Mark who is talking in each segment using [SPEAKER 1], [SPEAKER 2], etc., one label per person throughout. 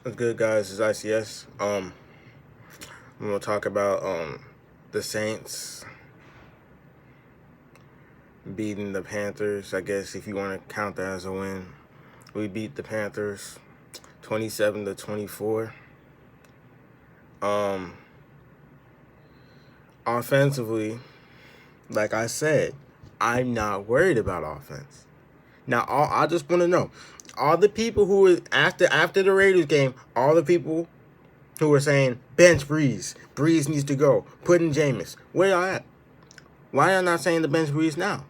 [SPEAKER 1] What's good, guys? It's ICS. I'm gonna talk about the Saints beating the Panthers. I guess if you want to count that as a win, we beat the Panthers 27-24. Offensively, like I said, I'm not worried about offense. Now, I just want to know, all the people who were after the Raiders game, all the people who were saying bench Breeze needs to go, put in Jameis, where y'all at? Why y'all not saying the bench Breeze now?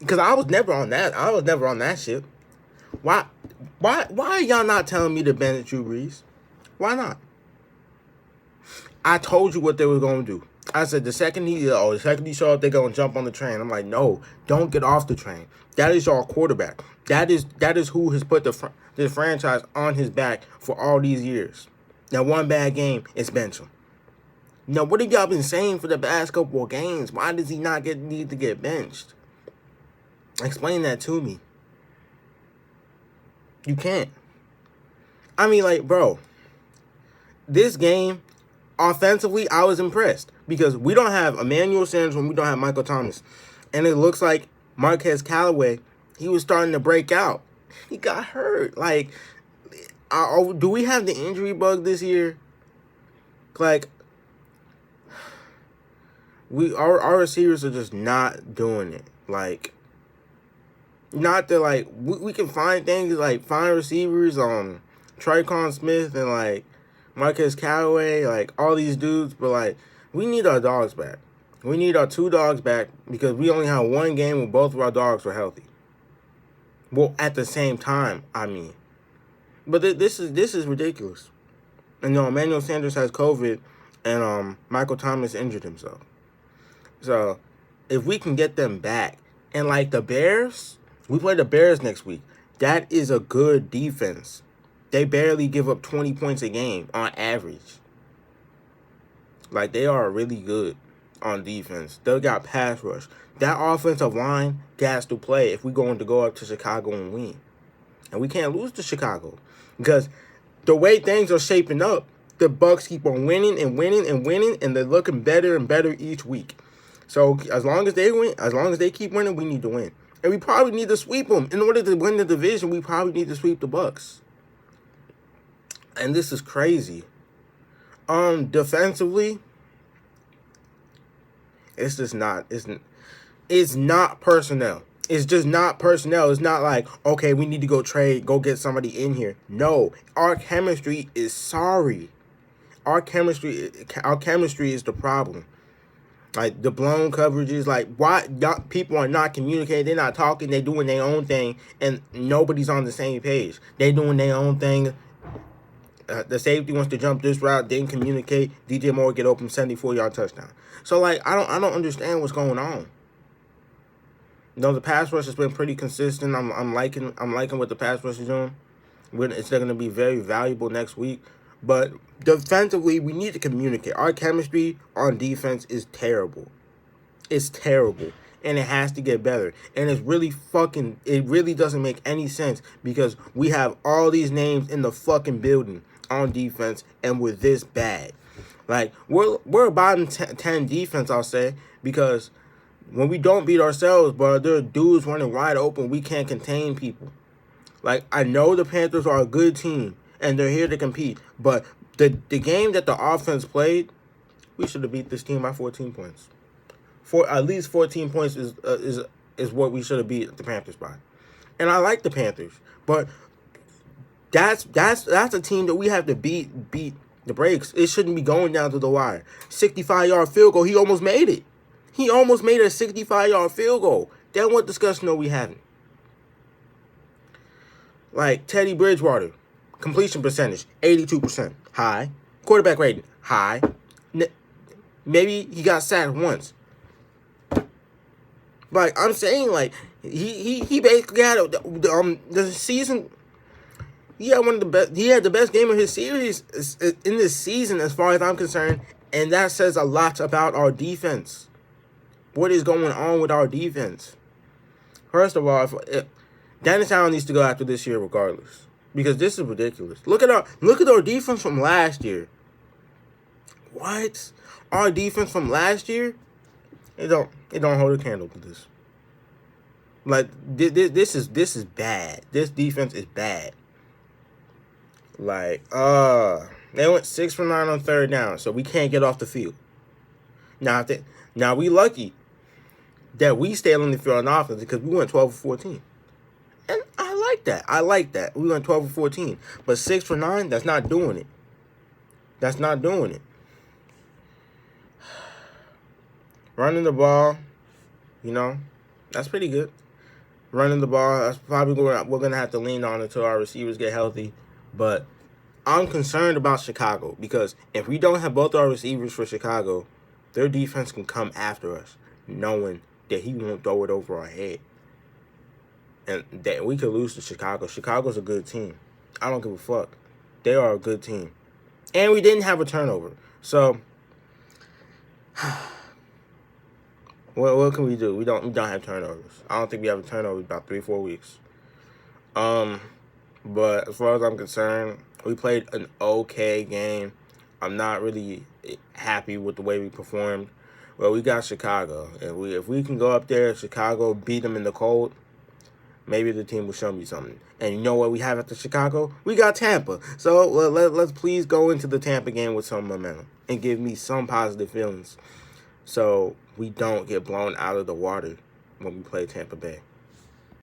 [SPEAKER 1] Because I was never on that. I was never on that ship. Why are y'all not telling me to bench Drew Brees? Why not? I told you what they were going to do. I said the second he saw up, they're going to jump on the train. I'm like, no, don't get off the train. That is your quarterback. That is who has put the franchise on his back for all these years. Now, one bad game is bench him. Now, what have y'all been saying for the past couple of games? Why does he not need to get benched? Explain that to me. You can't. I mean, like, bro, this game, offensively, I was impressed because we don't have Emmanuel Sanders when we don't have Michael Thomas. And it looks like Marquez Callaway, he was starting to break out. He got hurt. Like, do we have the injury bug this year? Like, our receivers are just not doing it. Like, not that, like, we can find things, like, find receivers, Tricon Smith and, like, Marquez Callaway, like, all these dudes, but, like, we need our dogs back. We need our two dogs back because we only have one game where both of our dogs were healthy. Well, at the same time, I mean. But this is ridiculous. And, Emmanuel Sanders has COVID, and Michael Thomas injured himself. So, if we can get them back, and, like, the Bears, we play the Bears next week. That is a good defense. They barely give up 20 points a game on average. Like, they are really good on defense. They got pass rush. That offensive line has to play if we're going to go up to Chicago and win. And we can't lose to Chicago. Because the way things are shaping up, the Bucs keep on winning and winning and winning, and they're looking better and better each week. So as long as they win, as long as they keep winning, we need to win. And we probably need to sweep them. In order to win the division, we probably need to sweep the Bucs. And this is crazy. Defensively, it's just not. It's not personnel. It's just not personnel. It's not like, okay, we need to go get somebody in here. No, our chemistry is sorry. Our chemistry is the problem. Like, the blown coverages, like, why people are not communicating, they're not talking, they're doing their own thing, and nobody's on the same page. They're doing their own thing. The safety wants to jump this route, didn't communicate. DJ Moore get open, 74-yard touchdown. So, like, I don't understand what's going on. The pass rush has been pretty consistent. I'm liking what the pass rush is doing. It's going to be very valuable next week. But defensively, we need to communicate. Our chemistry on defense is terrible. It's terrible. And it has to get better. And it really doesn't make any sense because we have all these names in the fucking building on defense and we're this bad. Like, we're a bottom 10 defense, I'll say, because when we don't beat ourselves, but there are dudes running wide open, we can't contain people. Like, I know the Panthers are a good team, and they're here to compete. But the game that the offense played, we should have beat this team by 14 points. For at least 14 points is what we should have beat the Panthers by. And I like the Panthers, but that's a team that we have to beat the brakes. It shouldn't be going down to the wire. 65-yard field goal. He almost made it. He almost made a 65-yard field goal. Then what discussion are we having? Like, Teddy Bridgewater, completion percentage, 82%. High. Quarterback rating, high. Maybe he got sacked once. Like, I'm saying, like, he basically had the season. He had one of the best. He had the best game of his series in this season, as far as I'm concerned, and that says a lot about our defense. What is going on with our defense? First of all, Dennis Allen needs to go after this year regardless. Because this is ridiculous. Look at our defense from last year. What? Our defense from last year? It don't hold a candle to this. Like this is bad. This defense is bad. Like they went 6 for 9 on third down, so we can't get off the field. Now we lucky that we stayed on the field on offense because we went 12 for 14. And I like that. We went 12 for 14. But 6 for 9, that's not doing it. That's not doing it. Running the ball, that's pretty good. Running the ball, that's probably we're going to have to lean on until our receivers get healthy. But I'm concerned about Chicago because if we don't have both our receivers for Chicago, their defense can come after us, knowing that he won't throw it over our head. And that we could lose to Chicago. Chicago's a good team. I don't give a fuck. They are a good team. And we didn't have a turnover. So, what can we do? We don't have turnovers. I don't think we have a turnover in about 3-4 weeks. But as far as I'm concerned, we played an okay game. I'm not really happy with the way we performed. Well, we got Chicago. If we can go up there, Chicago, beat them in the cold, maybe the team will show me something. And you know what we have after Chicago? We got Tampa. So let's please go into the Tampa game with some momentum and give me some positive feelings so we don't get blown out of the water when we play Tampa Bay.